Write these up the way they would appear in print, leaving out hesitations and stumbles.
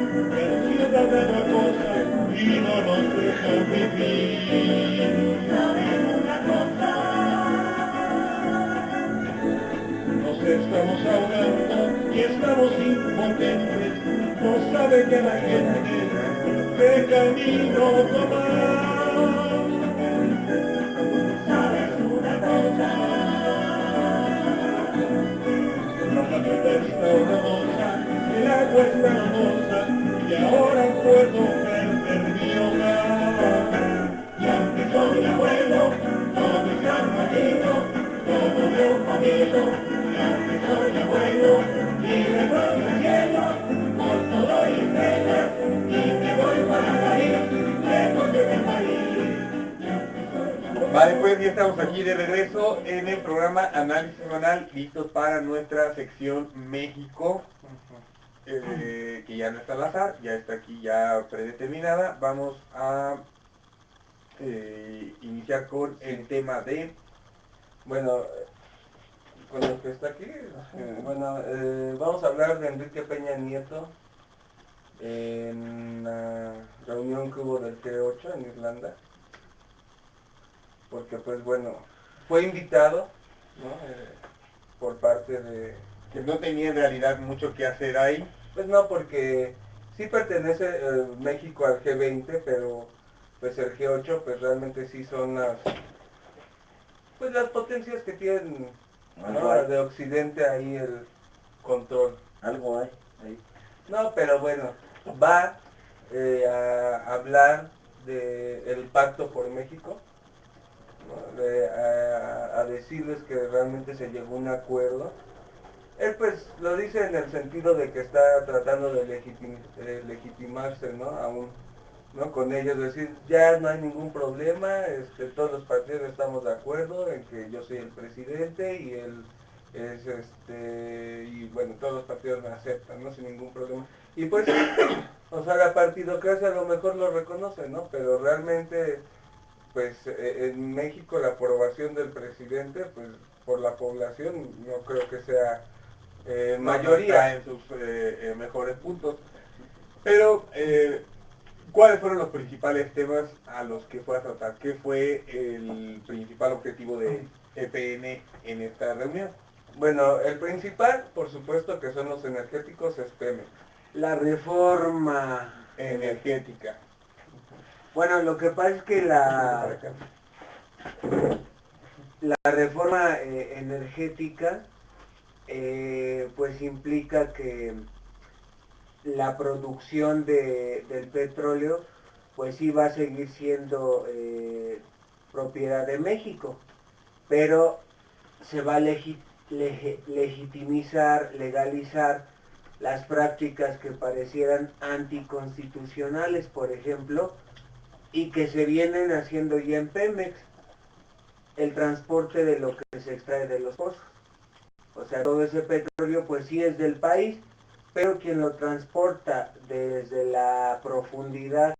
El ciudadano acosa y no nos dejan vivir. ¿Saben una cosa? Nos estamos ahogando y estamos impotentes. No sabe que la gente qué camino tomar. ¿Sabes una cosa? La planeta está horrorosa, el agua está hermosa y ahora puedo perder mi hogar. Y aunque soy abuelo, todo está maldito, todo veo jodido. Y aunque soy abuelo, libre propio cielo, por todo y estrellas, y me voy para París, lejos de mi país. Vale, pues ya estamos aquí de regreso en el programa Análisis Semanal, listos para nuestra sección México, que ya no está al azar, ya está aquí ya predeterminada. Vamos a iniciar con el tema de... Bueno, con lo que está aquí, vamos a hablar de Enrique Peña Nieto en la reunión que hubo del G8 en Irlanda, porque pues bueno, fue invitado, ¿no? Por parte de... que no tenía en realidad mucho que hacer ahí. Pues no, porque sí pertenece México al G20, pero pues el G8 pues realmente sí son las potencias que tienen, ¿no? De Occidente ahí el control. Algo hay ahí. No, pero bueno, va a hablar del pacto por México, ¿no? A decirles que realmente se llegó a un acuerdo. Él pues lo dice en el sentido de que está tratando de legitimarse, ¿no? Aún, ¿no? Con ellos, decir, ya no hay ningún problema, todos los partidos estamos de acuerdo en que yo soy el presidente y él es y bueno, todos los partidos me aceptan, ¿no? Sin ningún problema. Y pues, o sea, la partidocracia a lo mejor lo reconoce, ¿no? Pero realmente, pues en México la aprobación del presidente, pues por la población, no creo que sea mayoría. No está en sus mejores puntos. Pero, ¿cuáles fueron los principales temas a los que fue a tratar? ¿Qué fue el principal objetivo de EPN en esta reunión? Bueno, el principal, por supuesto, que son los energéticos, es Pemex. La reforma Energética. Bueno, lo que pasa es que la reforma energética pues implica que la producción del petróleo pues sí va a seguir siendo propiedad de México, pero se va a legitimizar, legalizar las prácticas que parecieran anticonstitucionales, por ejemplo, y que se vienen haciendo ya en Pemex, el transporte de lo que se extrae de los pozos. O sea, todo ese petróleo pues sí es del país, pero quien lo transporta desde la profundidad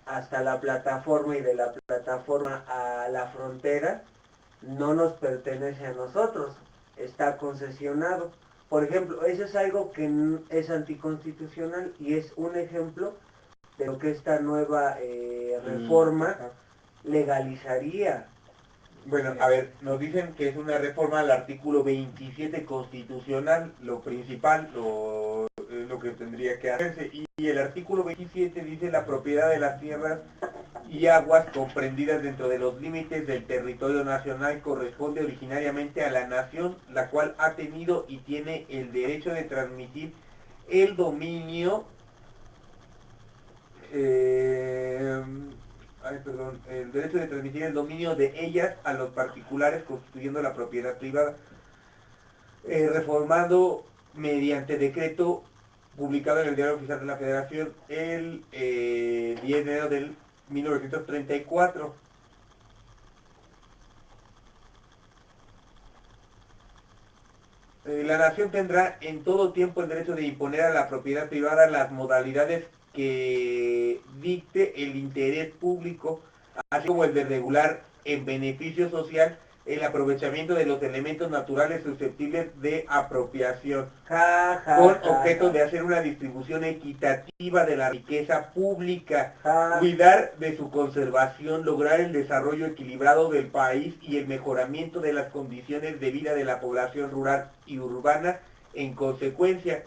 hasta la plataforma y de la plataforma a la frontera no nos pertenece a nosotros, está concesionado. Por ejemplo, eso es algo que es anticonstitucional y es un ejemplo de lo que esta nueva reforma legalizaría. Bueno, a ver, nos dicen que es una reforma al artículo 27 constitucional, lo principal, lo que tendría que hacerse. Y el artículo 27 dice la propiedad de las tierras y aguas comprendidas dentro de los límites del territorio nacional corresponde originariamente a la nación, la cual ha tenido y tiene el derecho de transmitir el dominio eh, el derecho de transmitir el dominio de ellas a los particulares constituyendo la propiedad privada, reformado mediante decreto publicado en el Diario Oficial de la Federación el 10 de enero del 1934. La nación tendrá en todo tiempo el derecho de imponer a la propiedad privada las modalidades que dicte el interés público, así como el de regular en beneficio social el aprovechamiento de los elementos naturales susceptibles de apropiación, Ja, ja, con ja, objeto ja. de hacer una distribución equitativa de la riqueza pública, Ja. cuidar de su conservación, lograr el desarrollo equilibrado del país y el mejoramiento de las condiciones de vida de la población rural y urbana. En consecuencia,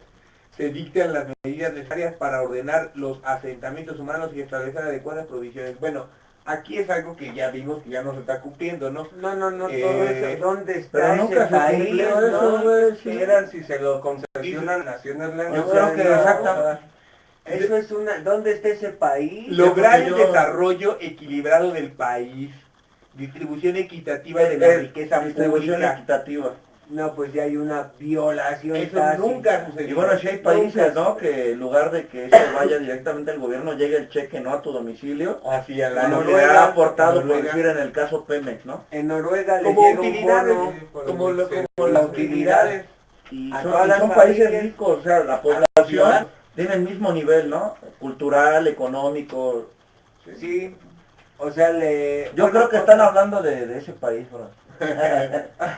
se dictan las medidas necesarias para ordenar los asentamientos humanos y establecer adecuadas provisiones. Bueno, aquí es algo que ya vimos que ya no se está cumpliendo, ¿no? No, todo eso, ¿dónde está Pero ese nunca se país? cumplió ¿no? eso, güey. Sí. Esperan si se lo concesionan a Naciones Blancas. Yo creo que no, exactamente. Eso es una... ¿Dónde está ese país? Lograr el porque yo- desarrollo equilibrado del país, distribución equitativa de la riqueza distribución pública. equitativa. No, pues ya hay una violación Eso tácita. nunca sucedió. Y bueno, si hay países, ¿no? Que en lugar de que eso vaya directamente al gobierno, llegue el cheque, ¿no? A tu domicilio. Así a la Con lo que le Noruega, ha aportado, en por Noruega. decir en el caso Pemex, ¿no? En Noruega les Como llega utilidades, un bono. por como, el como seguro. las utilidades. Y A son, todas y las son países familias. ricos, o sea, la población tiene el mismo nivel, ¿no? Cultural, económico. Sí, o sea, Yo creo que están hablando de ese país, bro.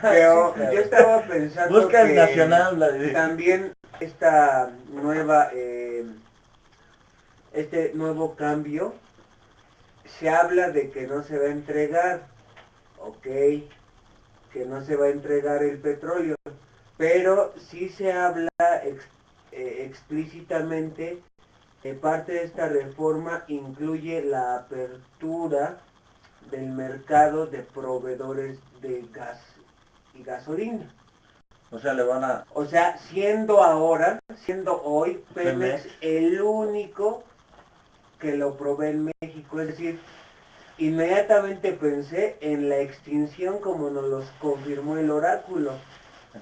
Pero yo estaba pensando Busca el que nacional, también esta nueva, este nuevo cambio, se habla de que no se va a entregar, ok, que no se va a entregar el petróleo, pero sí se habla explícitamente que parte de esta reforma incluye la apertura del mercado de proveedores de gas y gasolina. O sea, le van a... O sea, siendo hoy, Pemex el único que lo provee en México. Es decir, inmediatamente pensé en la extinción como nos los confirmó el oráculo.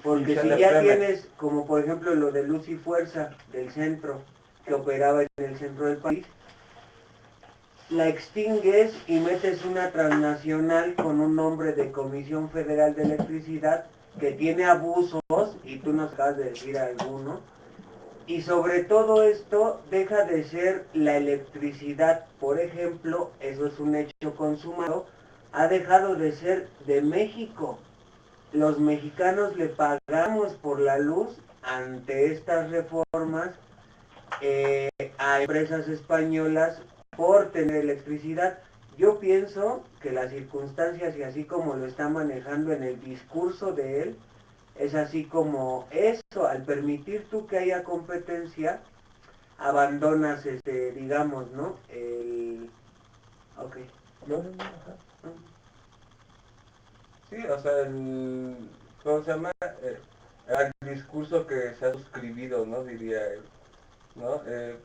Porque si ya tienes, como por ejemplo lo de Luz y Fuerza del centro, que operaba en el centro del país, la extingues y metes una transnacional con un nombre de Comisión Federal de Electricidad que tiene abusos, y tú nos acabas de decir alguno, y sobre todo esto deja de ser la electricidad, por ejemplo, eso es un hecho consumado, ha dejado de ser de México. Los mexicanos le pagamos por la luz ante estas reformas a empresas españolas por tener electricidad. Yo pienso que las circunstancias y así como lo está manejando en el discurso de él, es así como eso, al permitir tú que haya competencia, abandonas, digamos, ¿no? Ok. Sí, o sea, ¿cómo se llama? Al discurso que se ha suscribido, ¿no? Diría él, ¿no?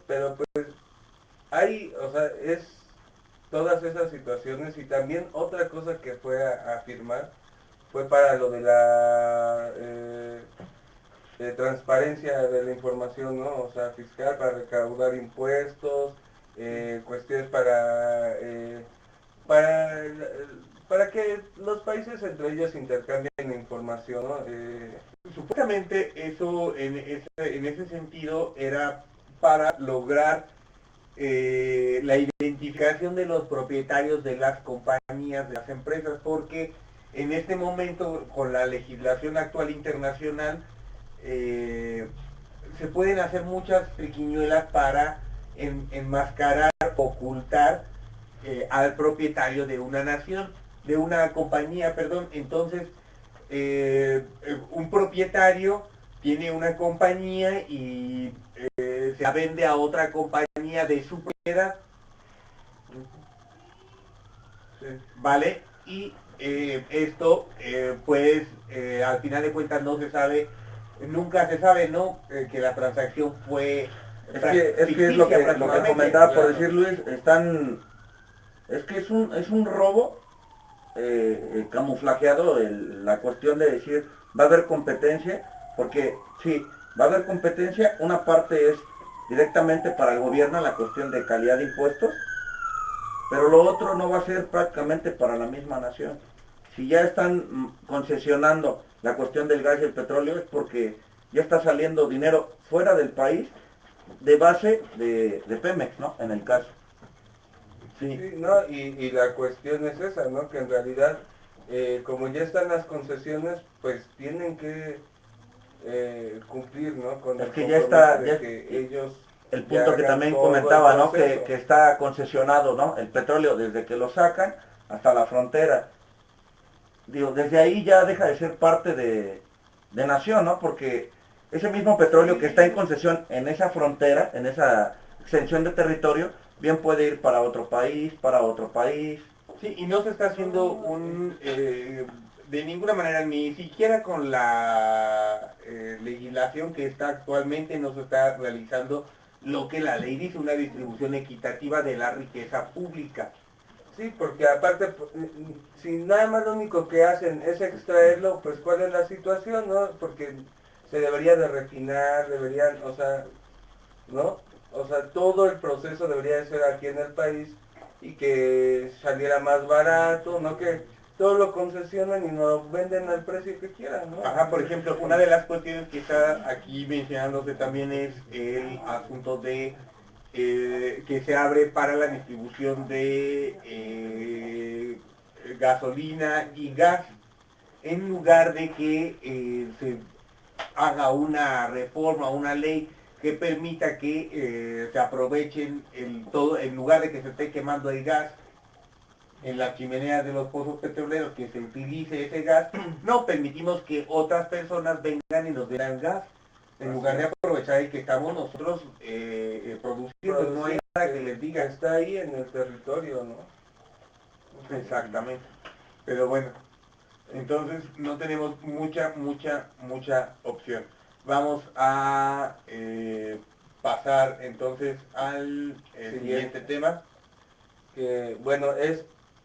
Pero pues hay, o sea, es todas esas situaciones y también otra cosa que fue a afirmar fue para lo de la transparencia de la información, ¿no? O sea, fiscal, para recaudar impuestos, cuestiones para, para que los países entre ellos intercambien información, ¿no? Supuestamente eso en ese sentido era para lograr la identificación de los propietarios de las compañías, de las empresas, porque en este momento, con la legislación actual internacional, se pueden hacer muchas triquiñuelas para enmascarar, ocultar al propietario de una nación, de una compañía, perdón. Entonces, un propietario tiene una compañía y se la vende a otra compañía de su propiedad, Sí. ¿vale? Y esto, pues, al final de cuentas no se sabe, nunca se sabe, ¿no? Que la transacción fue Es que es lo que comentaba por claro. decir Luis, es que es un robo camuflajeado la cuestión de decir va a haber competencia, porque sí, va a haber competencia, una parte es directamente para el gobierno la cuestión de calidad de impuestos, pero lo otro no va a ser prácticamente para la misma nación. Si ya están concesionando la cuestión del gas y el petróleo es porque ya está saliendo dinero fuera del país de base de Pemex, ¿no? En el caso. Sí, no, y la cuestión es esa, ¿no? Que en realidad como ya están las concesiones, pues tienen que cumplir, ¿no? Con Es el que ya compromiso está, de que ellos el ya punto que hagan también todo el comentaba, ¿no? proceso. Que está concesionado, ¿no? El petróleo desde que lo sacan hasta la frontera. Digo, desde ahí ya deja de ser parte de nación, ¿no? Porque ese mismo petróleo que está en concesión en esa frontera, en esa extensión de territorio, bien puede ir para otro país, para otro país. Sí, y no se está haciendo de ninguna manera, ni siquiera con la legislación que está actualmente, no se está realizando lo que la ley dice, una distribución equitativa de la riqueza pública. Sí, porque aparte, si nada más lo único que hacen es extraerlo, pues ¿cuál es la situación, no? Porque se debería de refinar, deberían, o sea, ¿no? O sea, todo el proceso debería de ser aquí en el país y que saliera más barato, ¿no? Que todo lo concesionan y nos lo venden al precio que quieran, ¿no? Ajá, por ejemplo, una de las cuestiones que está aquí mencionándose también es el asunto de que se abre para la distribución de gasolina y gas, en lugar de que se haga una reforma, una ley que permita que se aprovechen todo, en lugar de que se esté quemando el gas en las chimeneas de los pozos petroleros, que se utilice ese gas, no permitimos que otras personas vengan y nos den gas, en lugar de aprovechar el que estamos nosotros produciendo. No hay nada que les diga. Está ahí en el territorio, ¿no? Exactamente. Pero bueno, entonces no tenemos mucha opción. Vamos a pasar entonces al siguiente tema. Que, bueno, es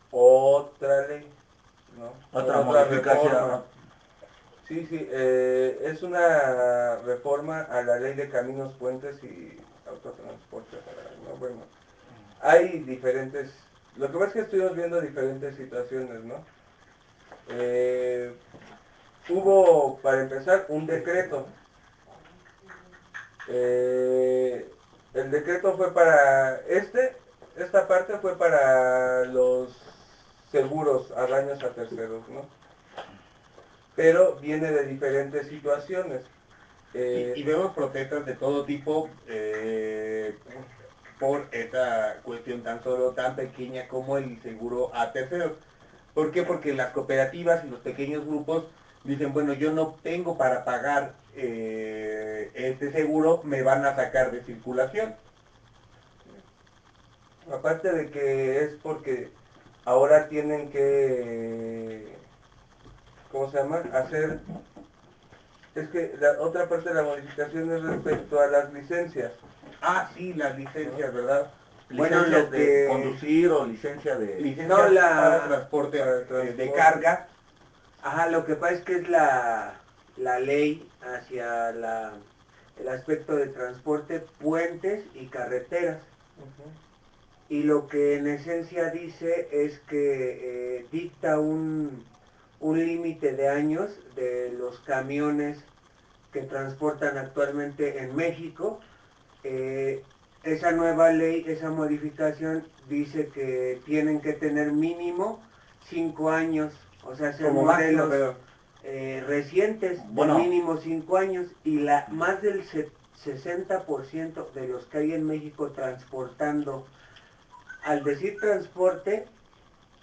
otra ley, ¿no? Otra modificación, reforma. ¿no? Sí, sí, es una reforma a la ley de caminos, puentes y autotransporte federal, ¿no? Bueno, hay diferentes, lo que pasa es que estuvimos viendo diferentes situaciones, ¿no? Hubo, para empezar, un decreto. El decreto fue para, esta parte fue para los seguros a daños a terceros, ¿no? Pero viene de diferentes situaciones. Y vemos protestas de todo tipo por esa cuestión tan solo tan pequeña como el seguro a terceros. ¿Por qué? Porque las cooperativas y los pequeños grupos dicen, bueno, yo no tengo para pagar este seguro, me van a sacar de circulación. Aparte de que es porque ahora tienen que, ¿cómo se llama? Hacer, es que la otra parte de la modificación es respecto a las licencias. Ah, sí, las licencias, ¿verdad? Bueno, Licencias lo de que... conducir o licencia de... Licencias No, para transporte, para el de transporte. carga. Ajá, lo que pasa es que es la ley hacia el aspecto de transporte, puentes y carreteras. Ujú. Y lo que en esencia dice es que dicta un límite de años de los camiones que transportan actualmente en México. Eh, Esa nueva ley, esa modificación dice que tienen que tener mínimo 5 años, o sea, ser Como máximo, modelos pero recientes de Bueno. mínimo 5 años, y más del 60% de los que hay en México transportando. Al decir transporte,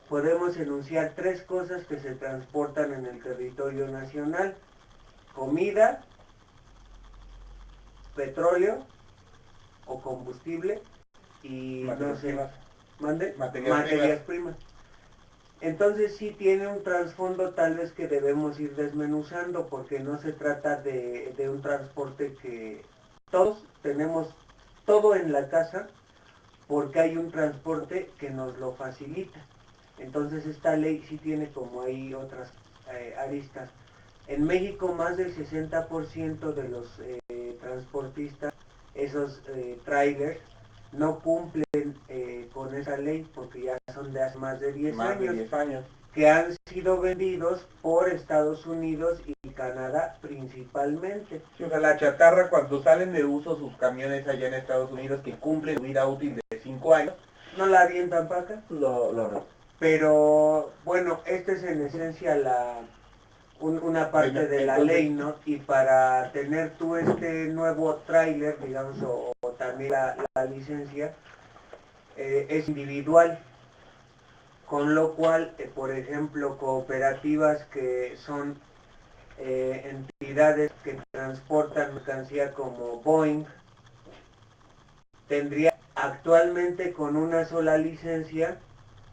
podemos enunciar 3 cosas que se transportan en el territorio nacional: comida, petróleo o combustible y materias no sé, primas. mande, Materias materias primas. Entonces sí tiene un trasfondo tal vez que debemos ir desmenuzando, porque no se trata de un transporte que todos tenemos todo en la casa, porque hay un transporte que nos lo facilita. Entonces esta ley sí tiene como ahí otras aristas. En México más del 60% de los transportistas, esos trailers, no cumplen con esa ley porque ya son de hace más de 10 Más años, de 10 años. que han sido vendidos por Estados Unidos y Canadá principalmente. Sí, o sea, la chatarra, cuando salen de uso sus camiones allá en Estados Unidos que cumplen vida útil de 5 años, ¿No la avientan para acá? Lo Pero bueno, esta es en esencia una parte Bueno, de la entonces, ley, ¿no? Y para tener tú este nuevo tráiler, digamos, o también la licencia, es individual, con lo cual, por ejemplo, cooperativas que son entidades que transportan mercancía como Boeing, tendría actualmente con una sola licencia,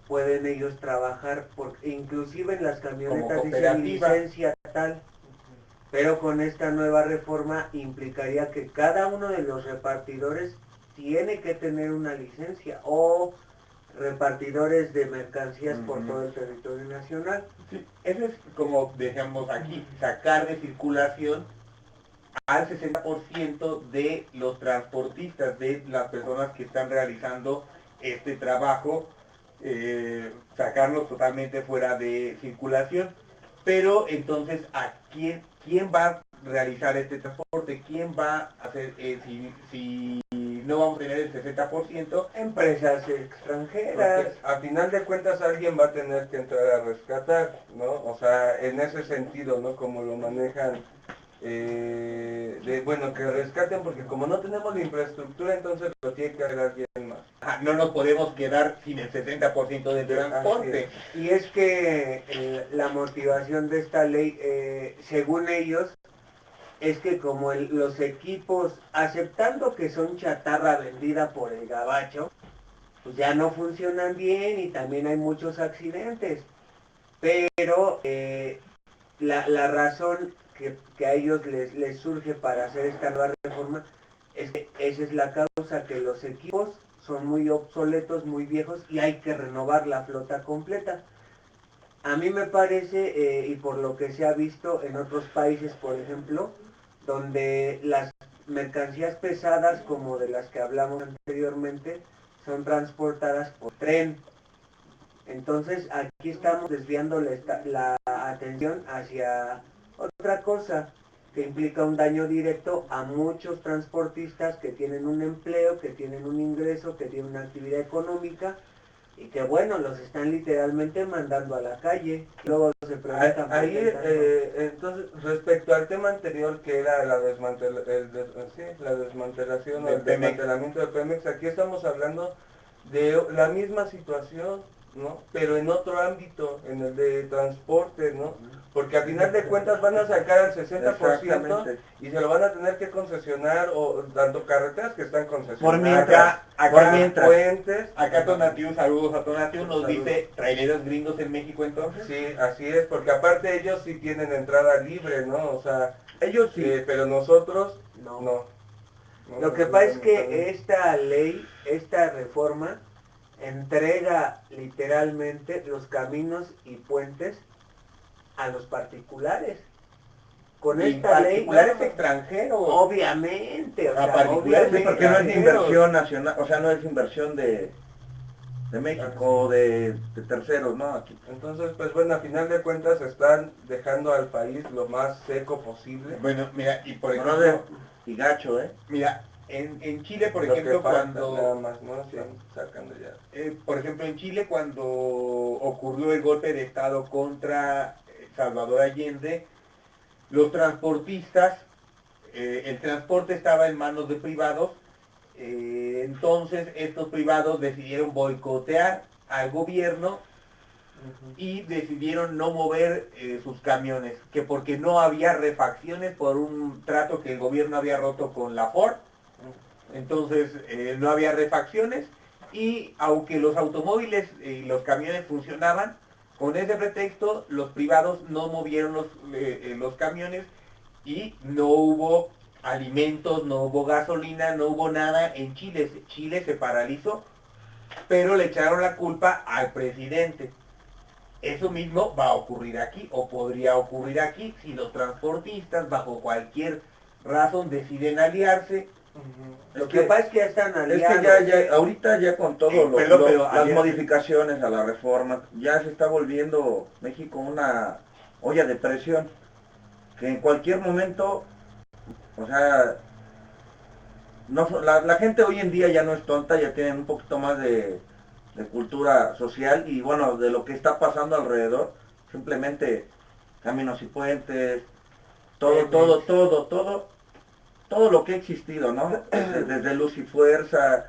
pueden ellos trabajar, inclusive en las camionetas dicen cooperativa. licencia tal, pero con esta nueva reforma implicaría que cada uno de los repartidores tiene que tener una licencia o repartidores de mercancías por todo el territorio nacional. Sí, eso es como decíamos aquí, sacar de circulación al 60% de los transportistas, de las personas que están realizando este trabajo, sacarlos totalmente fuera de circulación. Pero entonces, ¿quién va a realizar este transporte? ¿Quién va a hacer, si no vamos a tener el 60%? Empresas extranjeras. Porque a final de cuentas alguien va a tener que entrar a rescatar, ¿no? O sea, en ese sentido, ¿no? Como lo manejan, bueno, que rescaten, porque como no tenemos la infraestructura, entonces lo tiene que hacer alguien más. No nos podemos quedar sin el 70% del transporte. Y es que la motivación de esta ley, según ellos, es que como los equipos, aceptando que son chatarra vendida por el gabacho, pues ya no funcionan bien y también hay muchos accidentes. Pero la razón que a ellos les surge para hacer esta nueva reforma es que esa es la causa, que los equipos son muy obsoletos, muy viejos y hay que renovar la flota completa. A mí me parece, y por lo que se ha visto en otros países, por ejemplo, donde las mercancías pesadas, como de las que hablamos anteriormente, son transportadas por tren. Entonces aquí estamos desviando la atención hacia otra cosa que implica un daño directo a muchos transportistas que tienen un empleo, que tienen un ingreso, que tienen una actividad económica y que bueno, los están literalmente mandando a la calle. Luego se preguntan por Ahí, qué tanto. entonces, respecto al tema anterior que era la desmantelación o Del el Pemex. desmantelamiento de Pemex, aquí estamos hablando de la misma situación, ¿no? Pero en otro ámbito, en el de transporte, ¿no? Porque a final de cuentas van a sacar al 60% Exactamente. y se lo van a tener que concesionar, o tanto carreteras que están Por concesionadas, mientras, puentes. acá Tonatiu, saludos a Tonatiu, nos dice traileros gringos en México entonces. Sí, así es, porque aparte ellos sí tienen entrada libre, ¿no? O sea, Ellos sí. pero nosotros No. no. Lo que pasa es que esta ley, esta reforma, entrega literalmente los caminos y puentes a los particulares. Con Y esta ley, particulares extranjeros. obviamente, o A sea, particulares Sí, obviamente, porque no es extranjeros. inversión nacional, o sea, no es inversión de México, de terceros, ¿no? Aquí. Entonces, pues bueno, a final de cuentas están dejando al país lo más seco posible. Bueno, mira, y por Bueno, ejemplo, y gacho, ¿eh? mira, en Chile, por Lo ejemplo, que falta, nada cuando, más, ¿no? Sí, sacando ya. por ejemplo, en Chile, cuando ocurrió el golpe de Estado contra Salvador Allende, los transportistas, el transporte estaba en manos de privados, entonces estos privados decidieron boicotear al gobierno y decidieron no mover sus camiones, que porque no había refacciones por un trato que el gobierno había roto con la Ford, entonces no había refacciones y aunque los automóviles y los camiones funcionaban, con ese pretexto los privados no movieron los camiones y no hubo alimentos, no hubo gasolina, no hubo nada en Chile. Chile se paralizó, pero le echaron la culpa al presidente. Eso mismo va a ocurrir aquí, o podría ocurrir aquí, si los transportistas, bajo cualquier razón, deciden aliarse. Lo que pasa es que ya están Es aliados. que ya, ahorita ya con todo pero las aliados. modificaciones a la reforma, ya se está volviendo México una olla de presión, que en cualquier momento, o sea, no, la gente hoy en día ya no es tonta, ya tienen un poquito más de cultura social y bueno, de lo que está pasando alrededor, simplemente caminos y puentes, todo lo que ha existido, ¿no? Desde Luz y Fuerza,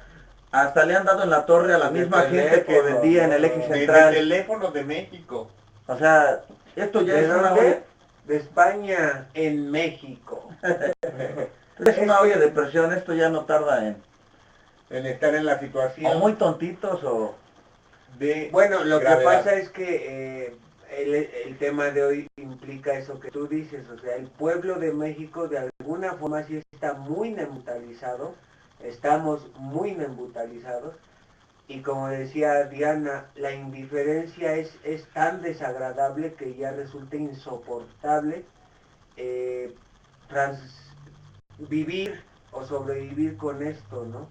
hasta le han dado en la torre a la misma gente que vendía en el eje Desde central. teléfonos de México. O sea, esto ya ¿De es una dónde? olla, De España en México. es una olla de presión, esto ya no tarda En estar en la o situación muy tontitos o de Bueno, lo gravedad. que pasa es que el tema de hoy implica eso que tú dices, o sea, el pueblo de México de alguna forma sí está muy neandertalizado, estamos muy neandertalizados, y como decía Diana, la indiferencia es tan desagradable que ya resulta insoportable eh, vivir o sobrevivir con esto, ¿no?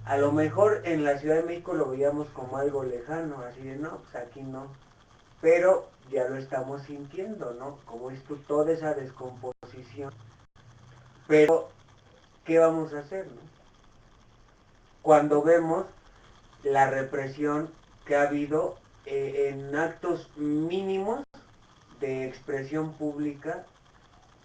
A lo mejor en la Ciudad de México lo veíamos como algo lejano, así de no, pues aquí no, pero ya lo estamos sintiendo, ¿no? Como esto, toda esa descomposición. Pero, ¿qué vamos a hacer, no? Cuando vemos la represión que ha habido en actos mínimos de expresión pública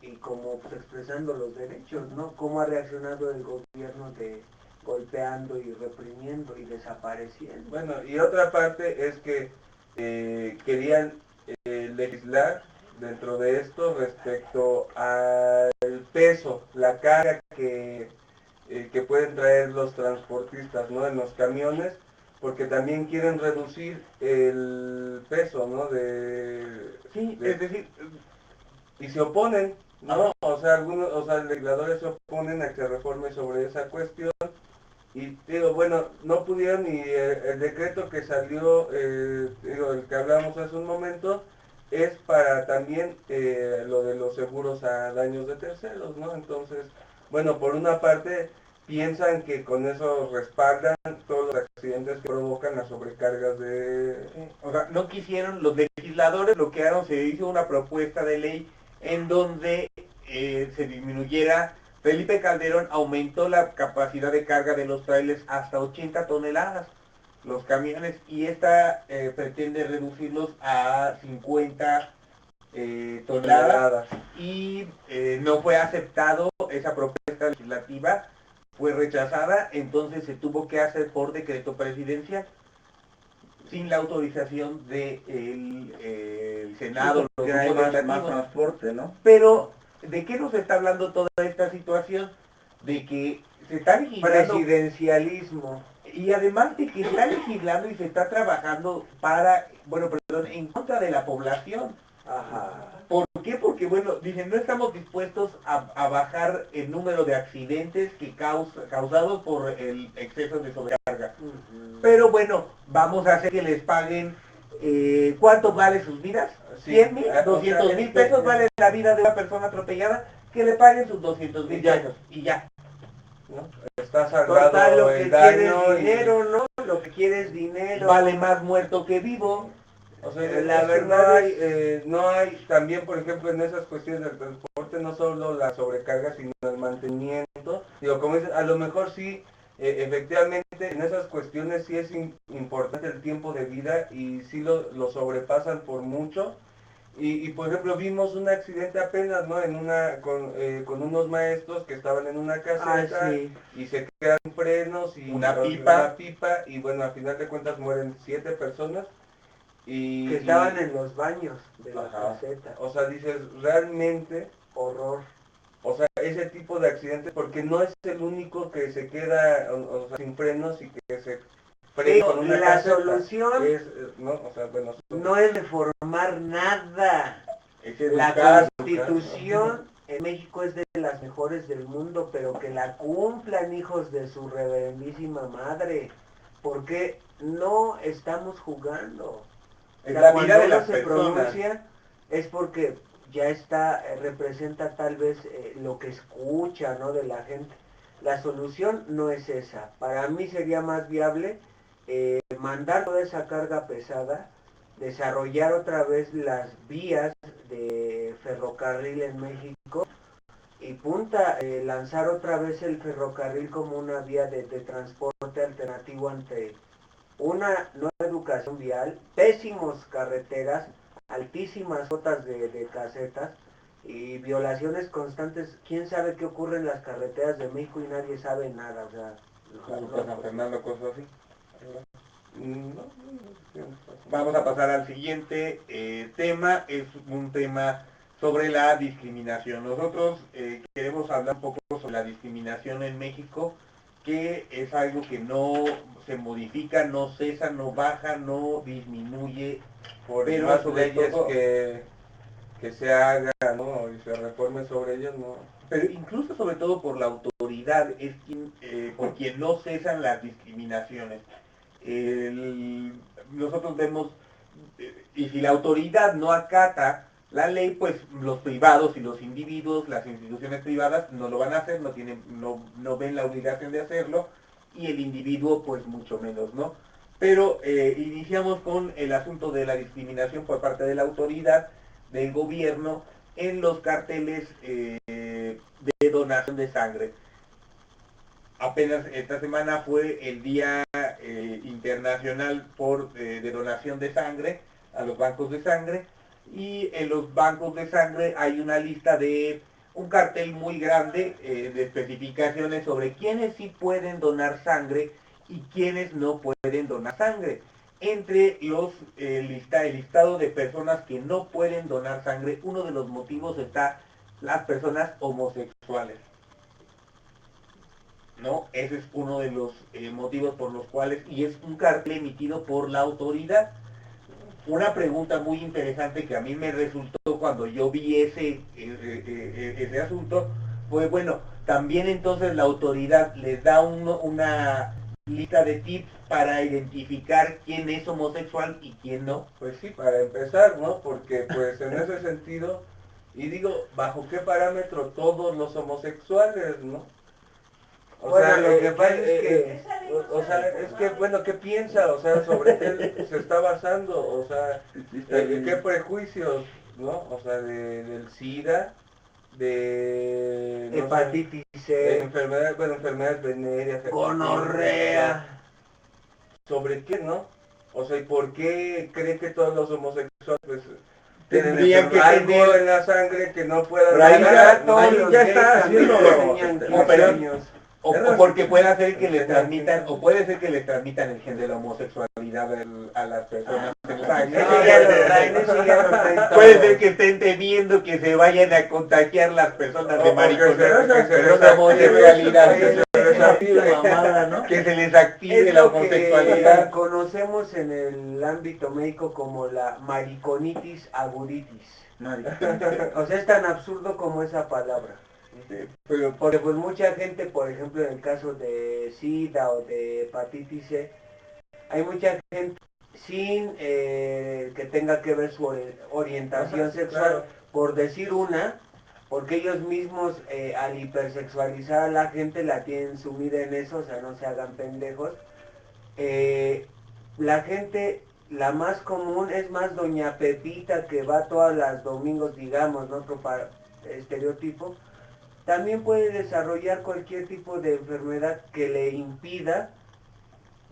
y como pues, expresando los derechos, ¿no? Cómo ha reaccionado el gobierno de golpeando y reprimiendo y desapareciendo. Bueno, y otra parte es que querían legislar dentro de esto respecto al peso, la carga que pueden traer los transportistas, ¿no? En los camiones, porque también quieren reducir el peso, ¿no? Sí, de- es decir, y se oponen, ¿no? O sea, algunos, o sea, legisladores se oponen a que se reforme sobre esa cuestión. Y digo, bueno, no pudieron y el decreto que salió, digo, el que hablamos hace un momento, es para también lo de los seguros a daños de terceros, ¿no? Entonces, bueno, por una parte piensan que con eso respaldan todos los accidentes que provocan las sobrecargas de... o sea, no quisieron, los legisladores bloquearon, se hizo una propuesta de ley en donde se disminuyera. Felipe Calderón aumentó la capacidad de carga de los trailers hasta 80 toneladas, los camiones, y esta pretende reducirlos a 50 toneladas, y no fue aceptado esa propuesta legislativa, fue rechazada, entonces se tuvo que hacer por decreto presidencial sin la autorización del Senado, los que hay grupos más legislativos. transporte, ¿no? Pero, ¿de qué nos está hablando toda esta situación? De que se está legislando, Presidencialismo. y además de que se está legislando y se está trabajando para, bueno, perdón, en contra de la población. Ajá. ¿Por qué? Porque, bueno, dicen, no estamos dispuestos a bajar el número de accidentes causados por el exceso de sobrecarga. Pero bueno, vamos a hacer que les paguen, ¿cuánto vale sus vidas? Sí, 100 mil, o sea, 200 mil esto- pesos vale la vida de una persona atropellada, que le paguen sus 200,000 ya. pesos y ya. ¿no? Está Total, salvado lo que el quiere daño es dinero, ¿no? Lo que quiere es dinero. Vale más muerto que vivo. O sea, La es que verdad no hay, también por ejemplo en esas cuestiones del transporte, no solo la sobrecarga, sino el mantenimiento. Digo, como dices, a lo mejor sí, efectivamente en esas cuestiones sí es importante el tiempo de vida y sí lo sobrepasan por mucho. Y por ejemplo vimos un accidente apenas, ¿no? Con unos maestros que estaban en una caseta sí. y se quedan sin frenos y Una pipa. y bueno, al final de cuentas mueren 7 personas. Que estaban en los baños de la Ajá. caseta. O sea, dices, realmente, Horror. o sea, ese tipo de accidentes, porque no es el único que se queda o sea, sin frenos y que se frena Digo, con una la caseta. solución ¿no? O sea, bueno, no es reformar nada. Es La educar. Constitución en México es de las mejores del mundo, pero que la cumplan, hijos de su reverendísima madre, porque no estamos jugando. Es O sea, la vida cuando de uno las se personas. pronuncia es porque ya está, representa tal vez lo que escucha, ¿no? De la gente. La solución no es esa. Para mí sería más viable mandar toda esa carga pesada, desarrollar otra vez las vías de ferrocarril en México y punta, lanzar otra vez el ferrocarril como una vía de transporte alternativo ante una no educación vial, pésimos carreteras, altísimas cotas de casetas y violaciones constantes. ¿Quién sabe qué ocurre en las carreteras de México y nadie sabe nada? O sea, Como San Fernando, cosas así. No, Vamos a pasar al siguiente tema, es un tema sobre la discriminación. Nosotros queremos hablar un poco sobre la discriminación en México, que es algo que no se modifica, no cesa, no baja, no disminuye, por pero más sobre leyes todo, que se hagan, ¿no? Y se reforme sobre ellos, no. pero incluso sobre todo por la autoridad, es quien, por quien no cesan las discriminaciones. Nosotros vemos, y si la autoridad no acata la ley, pues los privados y los individuos, las instituciones privadas no lo van a hacer, no ven la obligación de hacerlo, y el individuo pues mucho menos, ¿no? Pero iniciamos con el asunto de la discriminación por parte de la autoridad, del gobierno, en los carteles de donación de sangre. Apenas esta semana fue el Día Internacional de Donación de Sangre a los bancos de sangre, y en los bancos de sangre hay una lista de un cartel muy grande de especificaciones sobre quiénes sí pueden donar sangre y quiénes no pueden donar sangre. Entre el listado de personas que no pueden donar sangre, uno de los motivos está las personas homosexuales. ¿No? Ese es uno de los motivos por los cuales, y es un cartel emitido por la autoridad. Una pregunta muy interesante que a mí me resultó cuando yo vi ese asunto fue, bueno, también entonces la autoridad les da una lista de tips para identificar quién es homosexual y quién no. Pues sí, para empezar, ¿no? Porque pues en ese sentido, y digo, ¿bajo qué parámetro todos los homosexuales, ¿no? O bueno, sea, lo que pasa es que... o sea, es que, bueno, ¿qué piensa? O sea, ¿sobre qué se está basando? O sea, ¿qué prejuicios, no? O sea, del SIDA, de, no sé, hepatitis C, enfermedades venéreas, gonorrea. ¿sobre qué, no? O sea, ¿y por qué cree que todos los homosexuales pues, Tendrían que algo tener en la sangre que no puedan Pero ahí donar? todos ahí los ya gays está también haciéndolo, tenían este, 15 pero- años. o porque puede hacer que les transmitan, o puede ser que les transmitan el gen de la homosexualidad a las personas en sangre. Ese ya lo traen, ese ya lo traen Puede todos. ser que estén temiendo que se vayan a contagiar las personas de O que mariconeras que se con les una active, homosexualidad, que se les active. mamada, ¿no? que se les active Es la lo que homosexualidad. conocemos en el ámbito médico como la mariconitis aguditis. O sea, es tan absurdo como esa palabra. Pero Porque pues mucha gente, por ejemplo, en el caso de SIDA o de hepatitis C, hay mucha gente sin que tenga que ver su orientación Ajá, sexual, claro. por decir una, porque ellos mismos al hipersexualizar a la gente la tienen sumida en eso, o sea, no se hagan pendejos. La gente, la más común es más doña Pepita que va todas las domingos, digamos, ¿no? Para estereotipo, también puede desarrollar cualquier tipo de enfermedad que le impida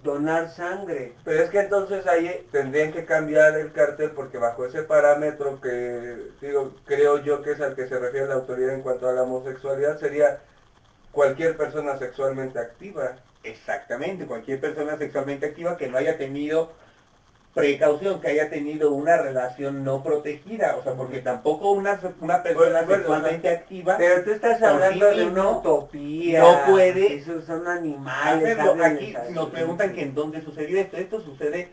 donar sangre. Pero es que entonces ahí tendrían que cambiar el cartel porque bajo ese parámetro que, digo, creo yo que es al que se refiere la autoridad en cuanto a la homosexualidad, sería cualquier persona sexualmente activa. exactamente, cualquier persona sexualmente activa que no haya tenido precaución, que haya tenido una relación no protegida, o sea, porque tampoco una persona Bueno, sexualmente activa, Pero tú estás por hablando sí de una mismo, utopía. no puede Esos son animales. hacerlo. háblenles Aquí así. nos preguntan que en dónde sucedió esto. Esto sucede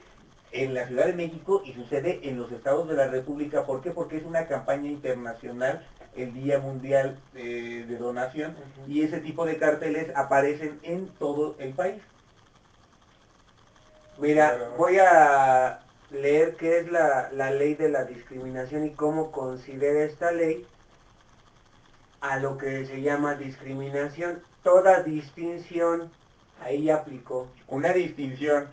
en la Ciudad de México y sucede en los estados de la República. ¿Por qué? Porque es una campaña internacional, el Día Mundial de Donación, y ese tipo de carteles aparecen en todo el país. Mira, Pero- voy a leer qué es la ley de la discriminación y cómo considera esta ley a lo que se llama discriminación. Toda distinción, ahí ya aplicó. Una distinción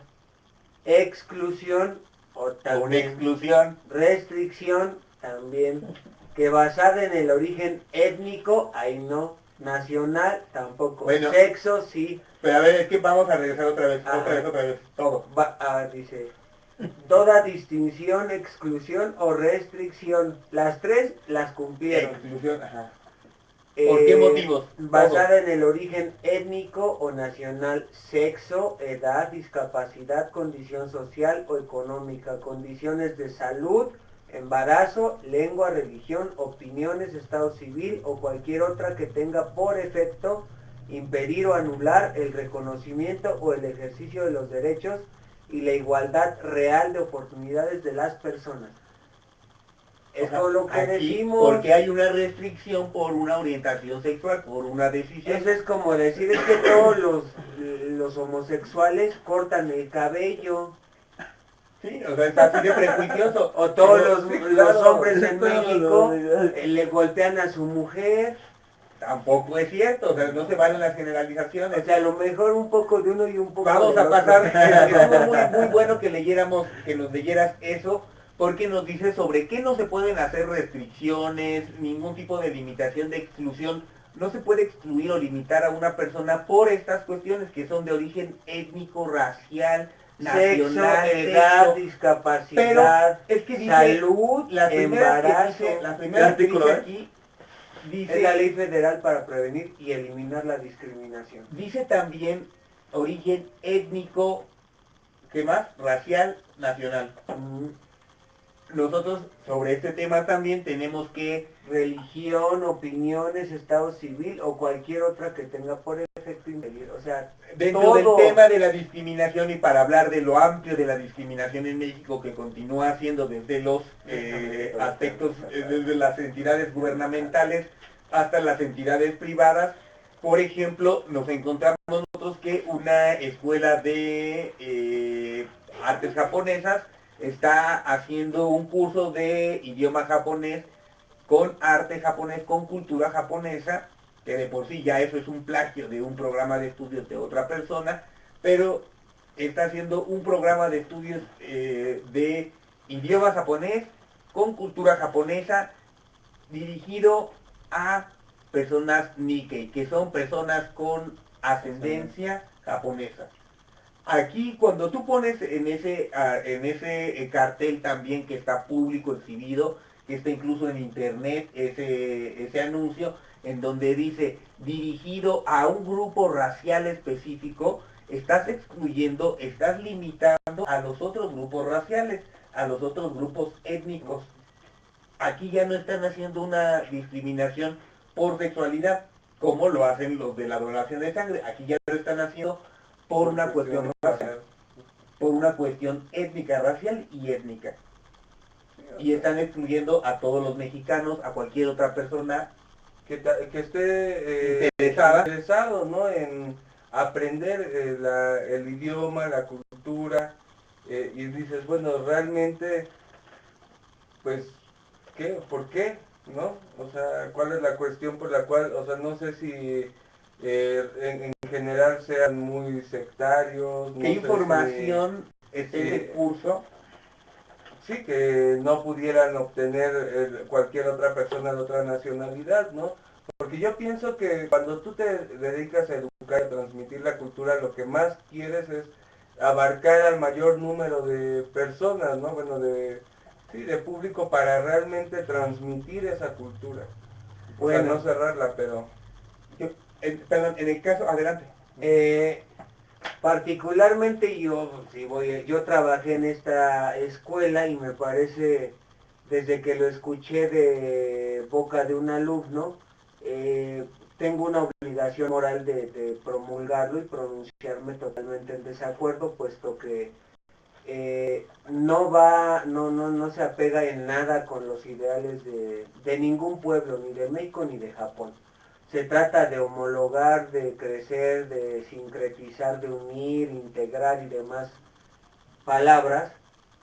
Exclusión o o una también exclusión. restricción también, que basada en el origen étnico, ahí no, Nacional tampoco. Bueno. Sexo sí. Pero a ver, es que vamos a regresar otra vez, Ajá. otra vez, todo. Dice, toda distinción, exclusión o restricción. Las tres las cumplieron. Exclusión, ajá. ¿Por qué motivos? Basada en el origen étnico o nacional, sexo, edad, discapacidad, condición social o económica, condiciones de salud, embarazo, lengua, religión, opiniones, estado civil o cualquier otra que tenga por efecto impedir o anular el reconocimiento o el ejercicio de los derechos y la igualdad real de oportunidades de las personas. Es con lo que aquí, decimos. porque hay una restricción por una orientación sexual, por una decisión. Eso es como decir, es que todos los homosexuales cortan el cabello. Sí, o sea, es así de prejuicioso. O todos Pero, los, sí, los claro, hombres en todos México los- le golpean a su mujer. Tampoco es cierto, o sea, no se valen las generalizaciones. O sea, a lo mejor un poco de uno y un poco Vamos del a otro. pasar, estuvo muy bueno que leyéramos, que nos leyeras eso, porque nos dice sobre qué no se pueden hacer restricciones, ningún tipo de limitación de exclusión. No se puede excluir o limitar a una persona por estas cuestiones que son de origen étnico, racial, nacional, Sexo, edad, sexo. discapacidad, Pero es que dice, salud, las primeras embarazo. que dice, las primeras que dice aquí, dice, Es la ley federal para prevenir y eliminar la discriminación. dice también origen étnico, ¿qué más? Racial, nacional. Nosotros sobre este tema también tenemos que Religión, opiniones, estado civil o cualquier otra que tenga por efecto impedir. O sea, dentro todo. del tema de la discriminación y para hablar de lo amplio de la discriminación en México que continúa siendo desde los aspectos, desde las entidades gubernamentales hasta las entidades privadas. Por ejemplo, nos encontramos nosotros que una escuela de artes japonesas está haciendo un curso de idioma japonés con arte japonés, con cultura japonesa, que de por sí ya eso es un plagio de un programa de estudios de otra persona, pero está haciendo un programa de estudios de idioma japonés con cultura japonesa dirigido a personas Nikkei, que son personas con ascendencia japonesa. Aquí cuando tú pones en ese cartel también que está público exhibido, que está incluso en internet, ese anuncio, en donde dice dirigido a un grupo racial específico, estás excluyendo, estás limitando a los otros grupos raciales, a los otros grupos étnicos. Aquí ya no están haciendo una discriminación por sexualidad, como lo hacen los de la donación de sangre. Aquí ya lo están haciendo por una cuestión racial, por una cuestión étnica, racial y étnica. Y están excluyendo a todos los mexicanos, a cualquier otra persona que esté interesado, ¿no? En aprender el idioma, la cultura, y dices, bueno, realmente, pues, ¿qué? ¿Por qué? ¿No? O sea, ¿cuál es la cuestión por la cual, o sea, no sé si en general sean muy sectarios, no ¿Qué sé información esté sí. de curso? Sí, que no pudieran obtener cualquier otra persona de otra nacionalidad, ¿no? Porque yo pienso que cuando tú te dedicas a educar y a transmitir la cultura, lo que más quieres es abarcar al mayor número de personas, ¿no? Bueno, sí, de público para realmente transmitir esa cultura. O sea, Bueno, no cerrarla, pero... perdón, en el caso, adelante. Particularmente yo trabajé en esta escuela y me parece, desde que lo escuché de boca de un alumno, tengo una obligación moral de promulgarlo y pronunciarme totalmente en desacuerdo, puesto que no se apega en nada con los ideales de ningún pueblo, ni de México ni de Japón. Se trata de homologar, de crecer, de sincretizar, de unir, integrar y demás palabras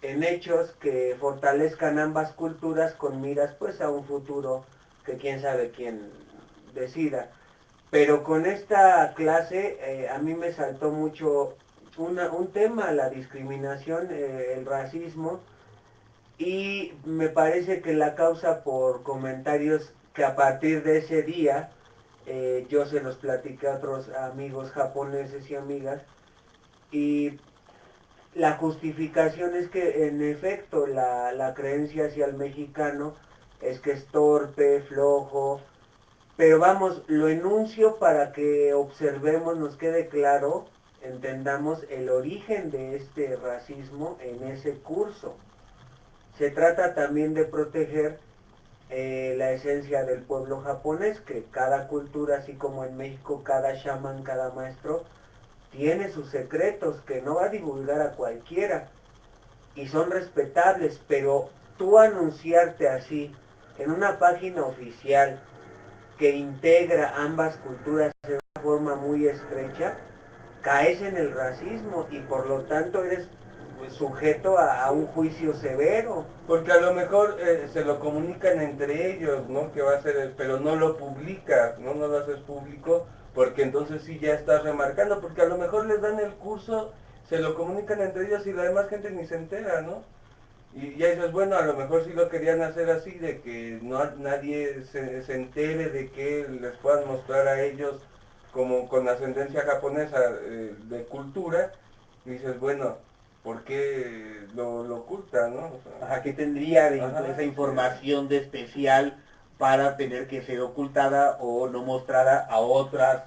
en hechos que fortalezcan ambas culturas con miras pues a un futuro que quién sabe quién decida. Pero con esta clase a mí me saltó mucho un tema, la discriminación, el racismo, y me parece que la causa por comentarios que a partir de ese día yo se los platiqué a otros amigos japoneses y amigas, y la justificación es que en efecto la creencia hacia el mexicano es que es torpe, flojo, pero vamos, lo enuncio para que observemos, nos quede claro, entendamos el origen de este racismo en ese curso. Se trata también de proteger la esencia del pueblo japonés, que cada cultura, así como en México, cada chamán, cada maestro, tiene sus secretos que no va a divulgar a cualquiera y son respetables, pero tú anunciarte así en una página oficial que integra ambas culturas de una forma muy estrecha, caes en el racismo y por lo tanto eres sujeto a un juicio severo. Porque a lo mejor se lo comunican entre ellos, ¿no? Que va a ser, pero no lo publicas, ¿no? No lo haces público, porque entonces sí ya estás remarcando, porque a lo mejor les dan el curso, se lo comunican entre ellos y la demás gente ni se entera, ¿no? Y ya dices, bueno, a lo mejor sí lo querían hacer así, de que no nadie se entere de que les puedan mostrar a ellos como con ascendencia japonesa de cultura, y dices, bueno, ¿por qué lo ocultan, no? O sea, Ajá, ¿qué tendría de ajá, esa información de especial para tener que ser ocultada o no mostrada a otras?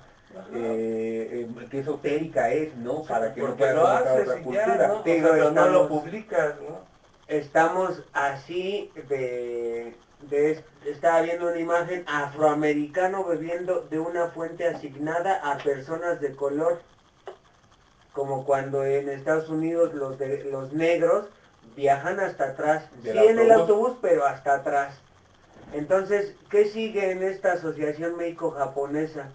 Qué esotérica es, ¿no? Para que no porque pueda lo ser mostrada a haces otra y ya, cultura. ¿no? O sea, Digo, pero no lo estamos, publicas, ¿no? estamos así estaba viendo una imagen afroamericano bebiendo de una fuente asignada a personas de color, como cuando en Estados Unidos los negros viajan hasta atrás, Del sí en el autobús. autobús, pero hasta atrás. Entonces, ¿qué sigue en esta asociación méxico-japonesa?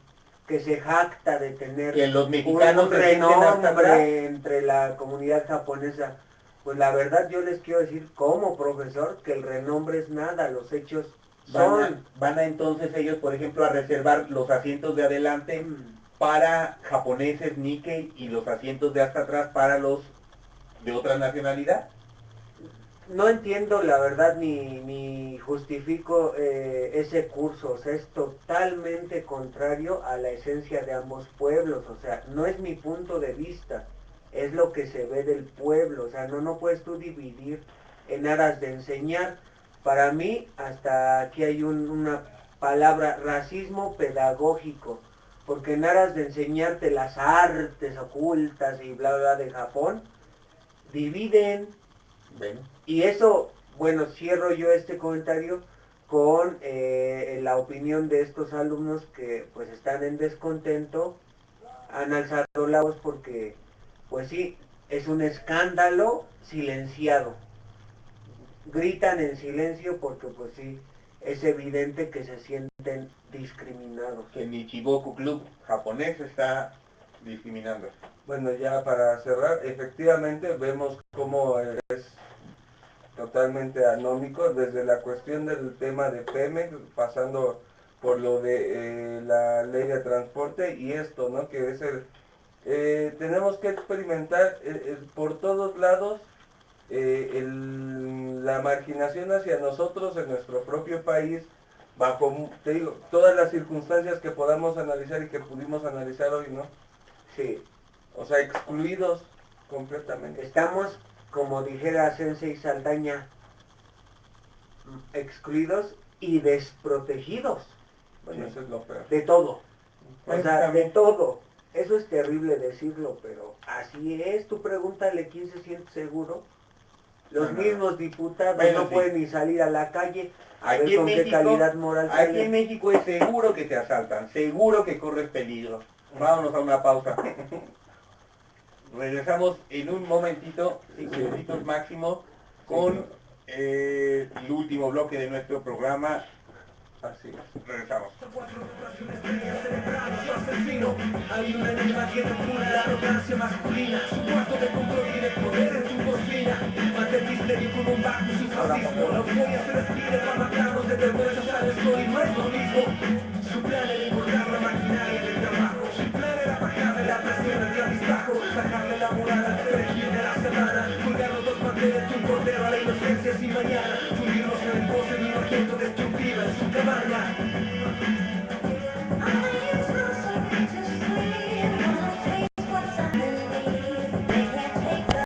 Que se jacta de tener Que los mexicanos un se sienten hasta atrás. renombre entre la comunidad japonesa. Pues la verdad yo les quiero decir como profesor que el renombre es nada, los hechos son. Van a entonces ellos, por ejemplo, a reservar los asientos de adelante para japoneses Nikkei y los asientos de hasta atrás para los de otra nacionalidad. No entiendo la verdad ni justifico ese curso, o sea, es totalmente contrario a la esencia de ambos pueblos, o sea, no es mi punto de vista, es lo que se ve del pueblo, o sea, no puedes tú dividir en aras de enseñar. Para mí, hasta aquí hay una palabra, racismo pedagógico, porque en aras de enseñarte las artes ocultas y bla bla de Japón, dividen. Bueno, Y eso, bueno, cierro yo este comentario con la opinión de estos alumnos que pues están en descontento, han alzado la voz porque, pues sí, es un escándalo silenciado. Gritan en silencio porque pues sí, es evidente que se sienten discriminados. que el Nichiboku Club japonés está discriminando. Bueno, ya para cerrar, efectivamente vemos cómo es totalmente anómico, desde la cuestión del tema de Pemex, pasando por lo de la ley de transporte y esto, ¿no? Que es tenemos que experimentar por todos lados la marginación hacia nosotros en nuestro propio país, bajo, te digo, todas las circunstancias que podamos analizar y que pudimos analizar hoy, ¿no? Sí, O sea, excluidos completamente. estamos, como dijera Sensei Saldaña, excluidos y desprotegidos Bueno, eso es lo peor. de todo. O sea, de Prácticamente. todo. Eso es terrible decirlo, pero así es. Tú pregúntale quién se siente seguro. Los No. mismos diputados Bueno, no sí. pueden ni salir a la calle a ver Aquí en con qué México, calidad moral aquí en salen. México es seguro que te asaltan, seguro que corres peligro. Vámonos a una pausa. Regresamos en un momentito, 5 minutitos máximo, con el último bloque de nuestro programa. Así es. Regresamos. Hay una enigma que procura la arrogancia masculina, su cuarto de control y de poder en tu cocina. Mate el misterio con un bajo su fascismo. La euforia se despide para matarnos de vergüenza, sale el sol y no es lo mismo. Su plan era engordar la maquinaria del trabajo. Su plan era bajarle la presión al trabistajo, sacarle la moral al perejil de la semana, colgar los dos manteles de un cordero a la inocencia sin mañana, fundirnos en el pozo de un objeto destructivo.